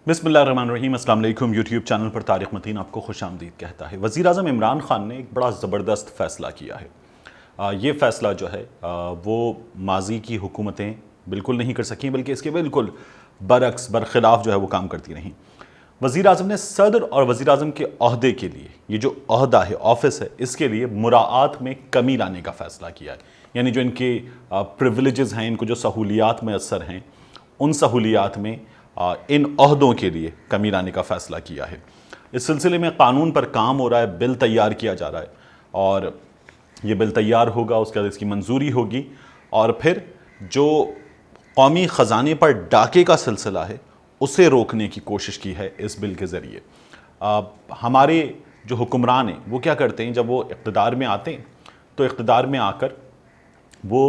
بسم اللہ الرحمن الرحیم۔ السلام علیکم۔ یوٹیوب چینل پر طارق متین آپ کو خوش آمدید کہتا ہے۔ وزیر اعظم عمران خان نے ایک بڑا زبردست فیصلہ کیا ہے۔ یہ فیصلہ جو ہے وہ ماضی کی حکومتیں بالکل نہیں کر سکیں، بلکہ اس کے بالکل برعکس برخلاف جو ہے وہ کام کرتی رہیں۔ وزیر اعظم نے صدر اور وزیر اعظم کے عہدے کے لیے، یہ جو عہدہ ہے، آفس ہے، اس کے لیے مراعات میں کمی لانے کا فیصلہ کیا ہے۔ یعنی جو ان کے پریویلیجز ہیں، ان کو جو سہولیات میسر ہیں، ان سہولیات میں ان عہدوں کے لیے کمی لانے کا فیصلہ کیا ہے۔ اس سلسلے میں قانون پر کام ہو رہا ہے، بل تیار کیا جا رہا ہے، اور یہ بل تیار ہوگا، اس کے بعد اس کی منظوری ہوگی، اور پھر جو قومی خزانے پر ڈاکے کا سلسلہ ہے اسے روکنے کی کوشش کی ہے اس بل کے ذریعے۔ ہمارے جو حکمران ہیں وہ کیا کرتے ہیں، جب وہ اقتدار میں آتے ہیں تو اقتدار میں آ کر وہ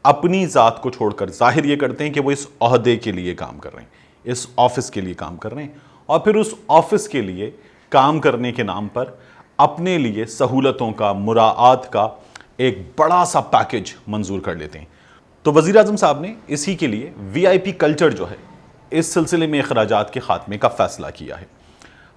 اپنی ذات کو چھوڑ کر ظاہر یہ کرتے ہیں کہ وہ اس عہدے کے لیے کام کر رہے ہیں، اس آفس کے لیے کام کر رہے ہیں، اور پھر اس آفس کے لیے کام کرنے کے نام پر اپنے لیے سہولتوں کا، مراعات کا ایک بڑا سا پیکج منظور کر لیتے ہیں۔ تو وزیر اعظم صاحب نے اسی کے لیے وی آئی پی کلچر جو ہے، اس سلسلے میں اخراجات کے خاتمے کا فیصلہ کیا ہے۔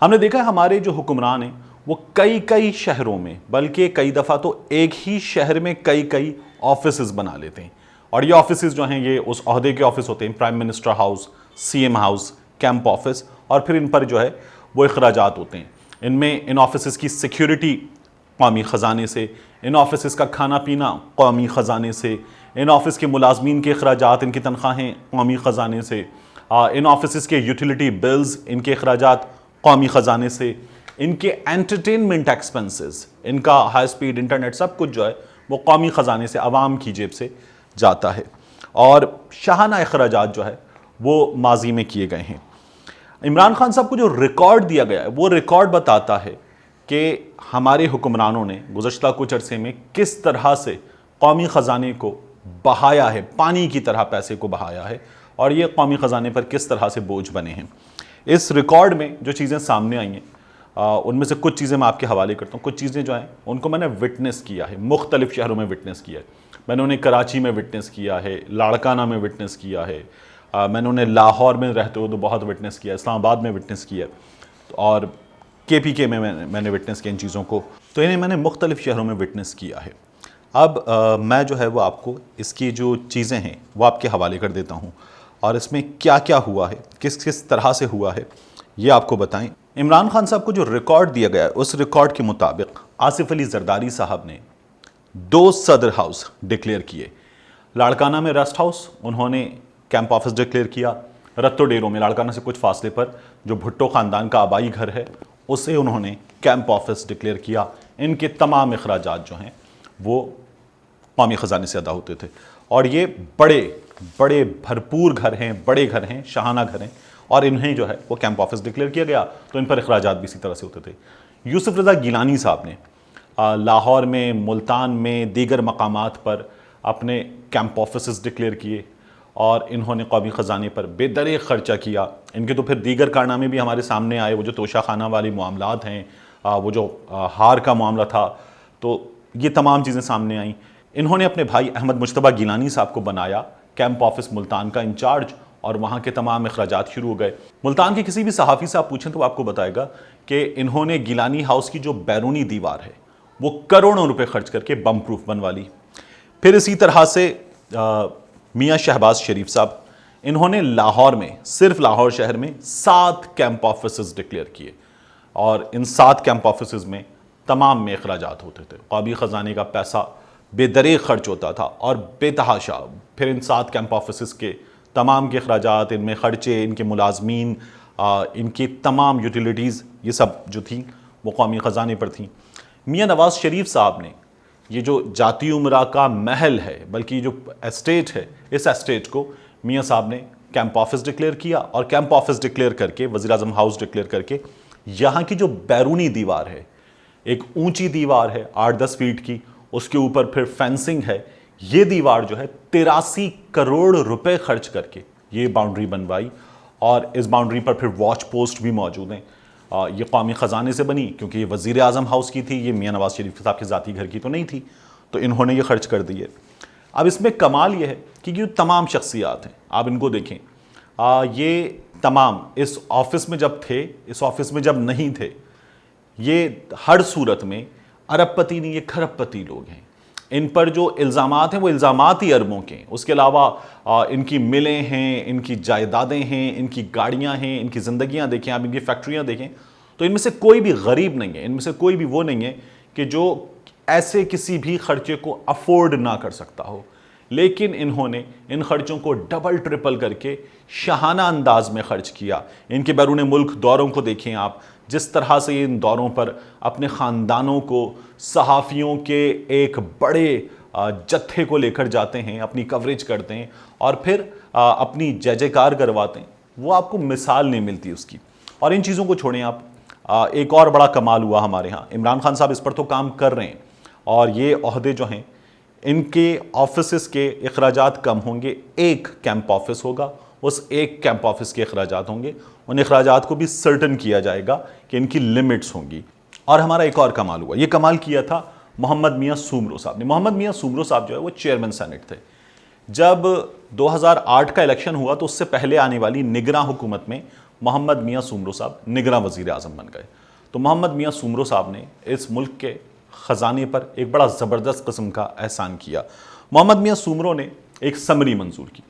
ہم نے دیکھا ہے ہمارے جو حکمران ہیں وہ کئی شہروں میں، بلکہ کئی دفعہ تو ایک ہی شہر میں کئی آفیسز بنا لیتے ہیں، اور یہ آفیسز جو ہیں یہ اس عہدے کے آفس ہوتے ہیں، prime minister house, C M house, camp office, اور پھر ان پر جو ہے وہ اخراجات ہوتے ہیں۔ ان میں ان آفیسز کی سیکیورٹی قومی خزانے سے، ان آفیسز کا کھانا پینا قومی خزانے سے، ان آفس کے ملازمین کے اخراجات، ان کی تنخواہیں قومی خزانے سے، ان آفیسز کے یوٹیلیٹی بلز، ان کے اخراجات قومی خزانے سے، ان کے انٹرٹینمنٹ ایکسپنسز، ان کا ہائی سپیڈ انٹرنیٹ، سب کچھ جو ہے وہ قومی خزانے سے، عوام کی جیب سے جاتا ہے، اور شاہانہ اخراجات جو ہے وہ ماضی میں کیے گئے ہیں۔ عمران خان صاحب کو جو ریکارڈ دیا گیا ہے وہ ریکارڈ بتاتا ہے کہ ہمارے حکمرانوں نے گزشتہ کچھ عرصے میں کس طرح سے قومی خزانے کو بہایا ہے، پانی کی طرح پیسے کو بہایا ہے، اور یہ قومی خزانے پر کس طرح سے بوجھ بنے ہیں۔ اس ریکارڈ میں جو چیزیں سامنے آئی ہیں ان میں سے کچھ چیزیں میں آپ کے حوالے کرتا ہوں۔ کچھ چیزیں جو ہیں ان کو میں نے وٹنس کیا ہے، مختلف شہروں میں وٹنس کیا ہے۔ میں نے انہیں کراچی میں وٹنس کیا ہے، لاڑکانہ میں وٹنس کیا ہے، میں نے انہیں لاہور میں رہتے ہوئے تو بہت وٹنس کیا ہے، اسلام آباد میں وٹنس کیا ہے، اور کے پی کے میں میں نے وٹنس کیا ان چیزوں کو۔ تو انہیں میں نے مختلف شہروں میں وٹنس کیا ہے۔ اب میں جو ہے وہ آپ کو اس کی جو چیزیں ہیں وہ آپ کے حوالے کر دیتا ہوں، اور اس میں کیا کیا ہوا ہے، کس طرح سے ہوا ہے، یہ آپ کو بتائیں۔ عمران خان صاحب کو جو ریکارڈ دیا گیا ہے اس ریکارڈ کے مطابق آصف علی زرداری صاحب نے 2 صدر ہاؤس ڈکلیئر کیے۔ لاڑکانہ میں ریسٹ ہاؤس انہوں نے کیمپ آفس ڈکلیئر کیا، رتو ڈیروں میں لاڑکانہ سے کچھ فاصلے پر جو بھٹو خاندان کا آبائی گھر ہے اسے انہوں نے کیمپ آفس ڈکلیئر کیا۔ ان کے تمام اخراجات جو ہیں وہ قومی خزانے سے ادا ہوتے تھے، اور یہ بڑے بھرپور گھر ہیں، بڑے گھر ہیں، شاہانہ گھر ہیں، اور انہیں جو ہے وہ کیمپ آفس ڈکلیئر کیا گیا، تو ان پر اخراجات بھی اسی طرح سے ہوتے تھے۔ یوسف رضا گیلانی صاحب نے لاہور میں، ملتان میں، دیگر مقامات پر اپنے کیمپ آفسز ڈکلیئر کیے، اور انہوں نے قومی خزانے پر بے دریغ خرچہ کیا۔ ان کے تو پھر دیگر کارنامے بھی ہمارے سامنے آئے، وہ جو توشہ خانہ والی معاملات ہیں، وہ جو ہار کا معاملہ تھا، تو یہ تمام چیزیں سامنے آئیں۔ انہوں نے اپنے بھائی احمد مجتبیٰ گیلانی صاحب کو بنایا کیمپ آفس ملتان کا انچارج، اور وہاں کے تمام اخراجات شروع ہو گئے۔ ملتان کے کسی بھی صحافی سے آپ پوچھیں تو وہ آپ کو بتائے گا کہ انہوں نے گیلانی ہاؤس کی جو بیرونی دیوار ہے وہ کروڑوں روپے خرچ کر کے بم پروف بنوا لی۔ پھر اسی طرح سے میاں شہباز شریف صاحب، انہوں نے لاہور میں، صرف لاہور شہر میں 7 کیمپ آفسز ڈکلیئر کیے، اور ان 7 کیمپ آفسز میں تمام میں اخراجات ہوتے تھے، قومی خزانے کا پیسہ بے دریغ خرچ ہوتا تھا اور بے تحاشا۔ پھر ان 7 کیمپ آفسز کے تمام کے اخراجات، ان میں خرچے، ان کے ملازمین، ان کی تمام یوٹیلیٹیز، یہ سب جو تھیں وہ قومی خزانے پر تھیں۔ میاں نواز شریف صاحب نے یہ جو جاتی امرا کا محل ہے، بلکہ جو اسٹیٹ ہے، اس اسٹیٹ کو میاں صاحب نے کیمپ آفس ڈکلیئر کیا، اور کیمپ آفس ڈکلیئر کر کے، وزیر اعظم ہاؤس ڈکلیئر کر کے، یہاں کی جو بیرونی دیوار ہے، ایک اونچی دیوار ہے 8-10 فیٹ کی، اس کے اوپر پھر فینسنگ ہے، یہ دیوار جو ہے 83 کروڑ روپے خرچ کر کے یہ باؤنڈری بنوائی، اور اس باؤنڈری پر پھر واچ پوسٹ بھی موجود ہیں۔ یہ قومی خزانے سے بنی کیونکہ یہ وزیر اعظم ہاؤس کی تھی، یہ میاں نواز شریف صاحب کے ذاتی گھر کی تو نہیں تھی، تو انہوں نے یہ خرچ کر دی ہے۔ اب اس میں کمال یہ ہے کہ یہ تمام شخصیات ہیں، آپ ان کو دیکھیں، یہ तमाम इस ऑफिस में जब थे, इस ऑफिस में जब नहीं थे, ये हर सूरत में अरबपति नहीं, ये खरबपति लोग हैं। इन पर जो इल्ज़ामात हैं वो इल्ज़ामात ही अरबों के हैं। उसके अलावा इनकी मिलें हैं, इनकी जायदादें हैं, इनकी गाड़ियां हैं, इनकी ज़िंदगियां देखें, आप इनकी फैक्ट्रियां देखें, तो इनमें से कोई भी गरीब नहीं है, इनमें से कोई भी वो नहीं है कि जो ऐसे किसी भी खर्चे को अफोर्ड ना कर सकता हो। लेकिन इन्होंने इन खर्चों को डबल ट्रिपल करके शाहाना अंदाज में खर्च किया। इनके बैरून मुल्क दौरों को देखें आप, जिस तरह से इन दौरों पर अपने ख़ानदानों को, सहाफ़ियों के एक बड़े जत्थे को लेकर जाते हैं, अपनी कवरेज करते हैं और फिर अपनी जय जयकार करवाते हैं, वो आपको मिसाल नहीं मिलती उसकी। और इन चीज़ों को छोड़ें आप, एक और बड़ा कमाल हुआ हमारे यहाँ, इमरान खान साहब इस पर तो काम कर रहे हैं और ये ओहदे जो हैं इनके ऑफिस के अखराजात कम होंगे। एक कैंप ऑफिस होगा, उस एक कैंप ऑफिस के अखराजात होंगे, उन अखराजात को भी सर्टन किया जाएगा कि इनकी लिमिट्स होंगी। और हमारा एक और कमाल हुआ, ये कमाल किया था मोहम्मद मियाँ सूमरो साहब ने। मोहम्मद मियाँ सूमरो साहब जो है वो चेयरमैन सेनेट थे। जब 2008 का इलेक्शन हुआ तो उससे पहले आने वाली निगरां हुकूमत में मोहम्मद मियाँ सूमरो साहब निगरां वज़ीर आज़म बन गए। तो मोहम्मद मियाँ सूमरो साहब ने इस मुल्क के ख़जाने पर एक बड़ा ज़बरदस्त किस्म का एहसान किया। मोहम्मद मियाँ सूमरो ने एक समरी मंजूर की।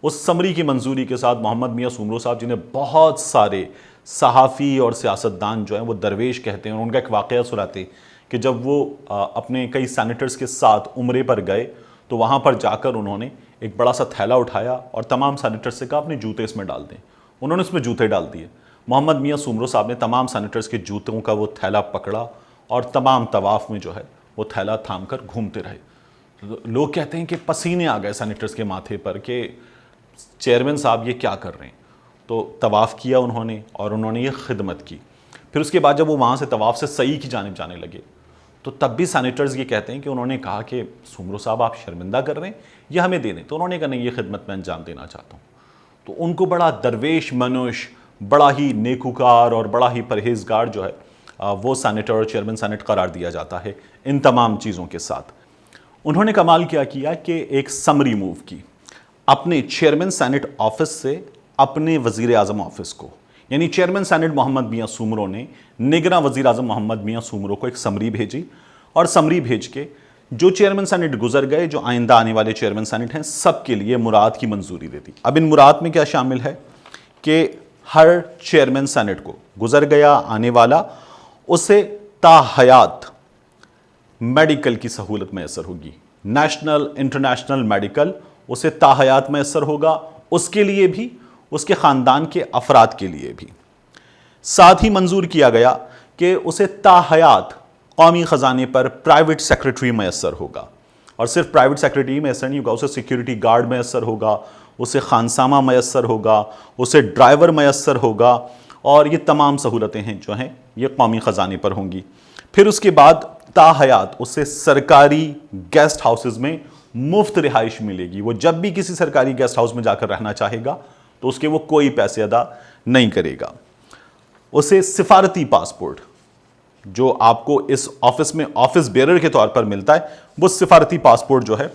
उस समरी की मंजूरी के साथ मोहम्मद मियाँ सूमरो साहब, जिन्हें बहुत सारे सहाफ़ी और सियासतदान जो हैं वो दरवेश कहते हैं, और उनका एक वाक़या सुनाते कि जब वो अपने कई सैनेटर्स के साथ उम्रे पर गए तो वहाँ पर जाकर उन्होंने एक बड़ा सा थैला उठाया और तमाम सैनेटर्स से कहा अपने जूते इसमें डाल दें। उन्होंने उसमें जूते डाल दिए। मोहम्मद मियाँ सूमरो साहब ने तमाम सैनेटर्स के जूतों का वो थैला पकड़ा और तमाम तवाफ़ में जो है वो थैला थाम कर घूमते रहे। लोग कहते हैं कि पसीने आ गए सैनेटर्स के माथे पर कि चेयरमैन साहब ये क्या कर रहे हैं। तो तवाफ़ किया उन्होंने और उन्होंने ये खिदमत की। फिर उसके बाद जब वो वहाँ से तवाफ़ से सही की जानिब जाने लगे तो तब भी सैनेटर्स ये कहते हैं कि उन्होंने कहा कि सूमरो साहब आप शर्मिंदा कर रहे हैं, ये हमें दे दें। तो उन्होंने कहा नहीं, ये खिदमत मैं अंजाम देना चाहता हूँ। तो उनको बड़ा दरवेश मनुष्य, बड़ा ही नेकूकार और बड़ा ही परहेजगार जो है वो सैनेटर और चेयरमैन सेनेट करार दिया जाता है। इन तमाम चीज़ों के साथ उन्होंने कमाल क्या किया कि एक समरी मूव की अपने चेयरमैन सेनेट ऑफिस से अपने वज़ीर आज़म ऑफिस को, यानी चेयरमैन सेनेट मोहम्मद मियाँ सूमरो ने निगरां वज़ीर आज़म मोहम्मद मियाँ सूमरो को एक समरी भेजी और समरी भेज के जो चेयरमैन सेनेट गुजर गए, जो आइंदा आने वाले चेयरमैन सेनेट हैं, सबके लिए मुराद की मंजूरी दे दी। अब इन मुराद में क्या शामिल है कि हर चेयरमैन सेनेट को गुजर गया आने वाला उसे ताहयात मेडिकल की सहूलत मैसर होगी। नेशनल इंटरनेशनल मेडिकल उसे ताहयात मैसर होगा, उसके लिए भी, उसके ख़ानदान के अफराद के लिए भी। साथ ही मंजूर किया गया कि उसे ताहयात कौमी ख़जाने पर प्राइवेट सेक्रेटरी मैसर होगा। और सिर्फ प्राइवेट सेक्रेटरी मैसर नहीं होगा, उसे सिक्योरिटी गार्ड मैसर होगा, उसे खानसामा मैसर होगा, उसे ड्राइवर मैसर होगा, और ये तमाम सहूलतें हैं जो हैं ये कौमी ख़जाने पर होंगी। फिर उसके बाद ताहयात उसे सरकारी गेस्ट हाउसेस में मुफ्त रिहाइश मिलेगी। वो जब भी किसी सरकारी गेस्ट हाउस में जाकर रहना चाहेगा तो उसके वो कोई पैसे अदा नहीं करेगा। उसे सिफारती पासपोर्ट जो आपको इस ऑफिस में ऑफिस बेरर के तौर पर मिलता है, वो सिफारती पासपोर्ट जो है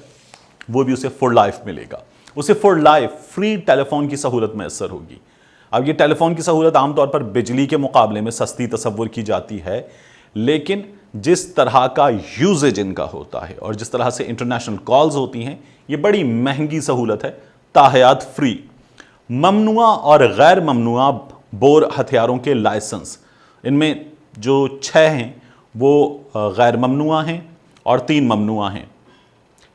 वो भी उसे फॉर लाइफ मिलेगा। उसे फॉर लाइफ फ्री टेलीफोन की सहूलत मैसर होगी। अब ये टेलीफोन की सहूलत आमतौर पर बिजली के मुकाबले में सस्ती तस्वुर की जाती है, लेकिन जिस तरह का यूजेज इनका होता है और जिस तरह से इंटरनेशनल कॉल्स होती हैं, ये बड़ी महंगी सहूलत है। ताहयात फ्री। ममनुआ और गैर ममनुआ बोर हथियारों के लाइसेंस, इनमें जो 6 हैं वो गैर ममनुआ हैं और 3 ममनुआ हैं।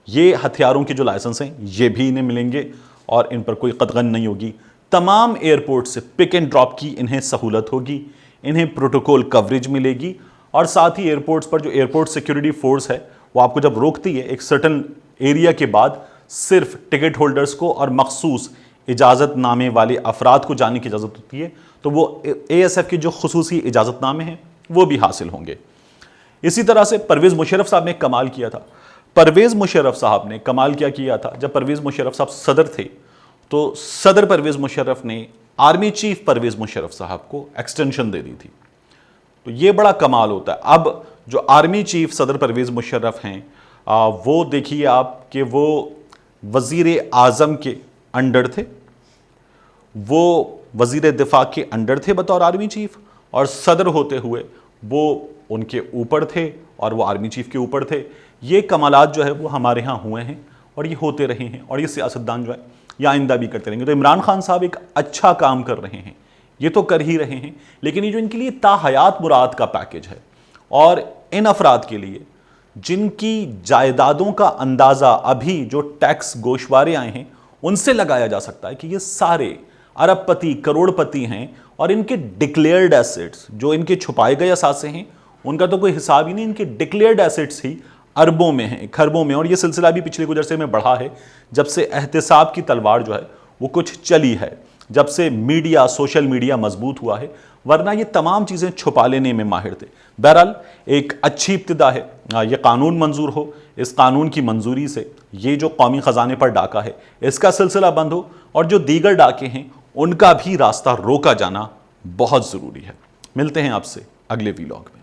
ये हथियारों के जो लाइसेंस हैं ये भी इन्हें मिलेंगे और इन पर कोई कतगन नहीं होगी। तमाम एयरपोर्ट से पिक एंड ड्रॉप की इन्हें सहूलत होगी, इन्हें प्रोटोकॉल कवरेज मिलेगी, और साथ ही एयरपोर्ट्स पर जो एयरपोर्ट सिक्योरिटी फोर्स है वो आपको जब रोकती है एक सर्टन एरिया के बाद, सिर्फ टिकट होल्डर्स को और मखसूस इजाज़त नामे वाले अफराद को जाने की इजाज़त होती है, तो वो ASF के जो खुसूसी इजाज़त नामे हैं वो भी हासिल होंगे। इसी तरह से परवेज़ मुशर्रफ साहब ने कमाल किया था। परवेज़ मुशर्रफ साहब ने कमाल क्या किया था, जब परवेज़ मुशर्रफ साहब सदर थे तो सदर परवेज़ मुशर्रफ ने आर्मी चीफ परवेज़ मुशर्रफ साहब को एक्सटेंशन दे दी थी। तो ये बड़ा कमाल होता है। अब जो आर्मी चीफ सदर परवेज़ मुशर्रफ हैं वो देखिए आप कि वो वज़ीर आज़म के अंडर थे, वो वज़ीर दिफा के अंडर थे बतौर आर्मी चीफ, और सदर होते हुए वो उनके ऊपर थे और वो आर्मी चीफ के ऊपर थे। ये कमालात जो है वो हमारे यहाँ हुए हैं और ये होते रहे हैं, और ये सियासतदान जो है ये आइंदा भी करते रहेंगे। तो इमरान खान साहब एक अच्छा काम कर रहे हैं, ये तो कर ही रहे हैं, लेकिन ये जो इनके लिए ताहयात मुराद का पैकेज है, और इन अफराद के लिए जिनकी जायदादों का अंदाज़ा अभी जो टैक्स गोशवारे आए हैं उनसे लगाया जा सकता है कि ये सारे अरबपति करोड़पति हैं, और इनके डिक्लेयर्ड एसेट्स जो इनके छुपाए गए असासे हैं उनका तो कोई हिसाब ही नहीं, इनके डिक्लेयर्ड एसेट्स ही अरबों में हैं, खरबों में। और ये सिलसिला भी पिछले कुछ अरसे में बढ़ा है, जब से एहतिसाब की तलवार जो है वो कुछ चली है, जब से मीडिया सोशल मीडिया मजबूत हुआ है, वरना ये तमाम चीज़ें छुपा लेने में माहिर थे। बहरहाल एक अच्छी इब्तिदा है, ये कानून मंजूर हो, इस कानून की मंजूरी से ये जो कौमी ख़जाने पर डाका है इसका सिलसिला बंद हो, और जो दीगर डाके हैं उनका भी रास्ता रोका जाना बहुत ज़रूरी है। मिलते हैं आपसे अगले वीलॉग में।